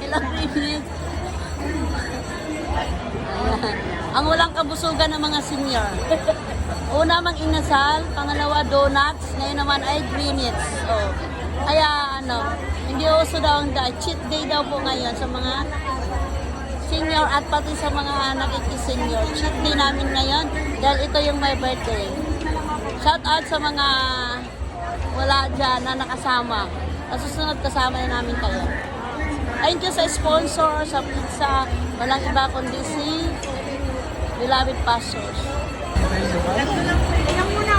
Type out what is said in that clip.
Ilang minutes. Ayan. Ang walang kabusugan ng mga senior. Una mang inasal, pangalawa donuts, ngayon naman ay greenets. Oh. Kaya hindi uso daw ang cheat day daw po ngayon sa mga senior at pati sa mga nakikisenior. Cheat day namin ngayon dahil ito yung my birthday. Shout out sa mga wala dyan na nakasama. Sa susunod kasama na namin kayo. Thank you sa sponsor, sa pizza. Walang iba kundi si Beloved Pastors. Tingnan muna.